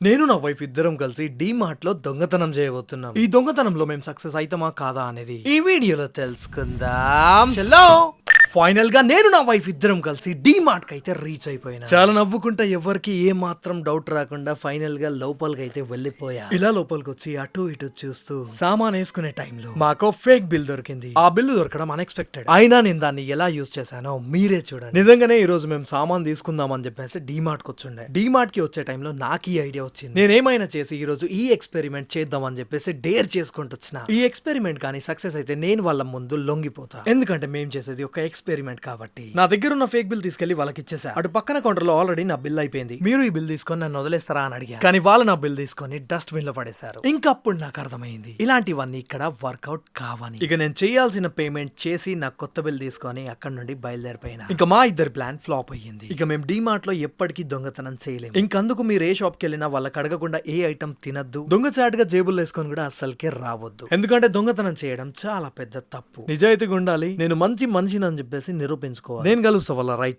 నేను నా వైఫ్ ఇద్దరం కలిసి డీమార్ట్ లో దొంగతనం చేయబోతున్నాం. ఈ దొంగతనంలో మేము సక్సెస్ అయితమా కాదా అనేది ఈ వీడియోలో తెలుసుకుందాం. చలో ఫైనల్ గా నేను నా వైఫ్ ఇద్దరం కలిసి డీమార్ట్ కి అయితే రీచ్ అయిపోయినా. చాలా నవ్వుకుంటా, ఎవరికి ఏ మాత్రం డౌట్ రాకుండా ఫైనల్ గా లోపలికి అయితే వెళ్ళిపోయా. ఇలా లోపలికి వచ్చి అటు ఇటు చూస్తూ సామాన్ వేసుకునే టైంలో మాకు ఫేక్ బిల్ దొరికింది. ఆ బిల్ దొరకడం అన్ఎక్స్పెక్టెడ్. అయినా నేను దాన్ని ఎలా యూజ్ చేశానో మీరే చూడండి. నిజంగానే ఈ రోజు మేము సామాన్ తీసుకుందాం అని చెప్పేసి డీమార్ట్ కి వచ్చుండే. డీమార్ట్ కి వచ్చే టైంలో నాకు ఈ ఐడియా వచ్చింది. నేనేమైనా చేసి ఈ రోజు ఈ ఎక్స్పెరిమెంట్ చేద్దాం అని చెప్పేసి డేర్ చేసుకుంటూ వచ్చిన. ఈ ఎక్స్పెరిమెంట్ కానీ సక్సెస్ అయితే నేను వాళ్ళ ముందు లొంగిపోతా. ఎందుకంటే మేము చేసేది ఒక ఎక్స్పెరిమెంట్ కాబట్టి. నా దగ్గర ఉన్న ఫేక్ బిల్ తీసుకెళ్లి వాళ్ళకి ఇచ్చేసా. అటు పక్కన కౌంటర్ లో ఆల్రెడీ నా బిల్ అయిపోయింది. మీరు ఈ బిల్ తీసుకొని నన్ను వదిలేస్తారా అని అడిగా. కానీ వాళ్ళు నా బిల్ తీసుకొని డస్ట్ బిన్ లో పడేశారు. ఇంకా అప్పుడు నాకు అర్థమైంది ఇలాంటివన్నీ ఇక్కడ వర్కౌట్ కావని. ఇక నేను చేయాల్సిన పేమెంట్ చేసి నా కొత్త బిల్ తీసుకొని అక్కడ నుండి బయలుదేరిపోయినా. ఇంకా మా ఇద్దరు ప్లాన్ ఫ్లాప్ అయ్యింది. ఇక మేము డీమార్ట్ లో ఎప్పటికీ దొంగతనం చేయలేము. ఇంకందుకు మీరు ఏ షాప్ కి వెళ్ళినా వాళ్ళకి అడగకుండా ఏ ఐటమ్ తినద్దు. దొంగచాటుగా జేబులు వేసుకొని కూడా అస్సలకే రావద్దు. ఎందుకంటే దొంగతనం చేయడం చాలా పెద్ద తప్పు. నిజాయితీగా ఉండాలి. నేను మంచి మనిషిని అని చెప్పేసి నిరూపించుకోవాలి. నేను కలుస్తా వాళ్ళ రైట్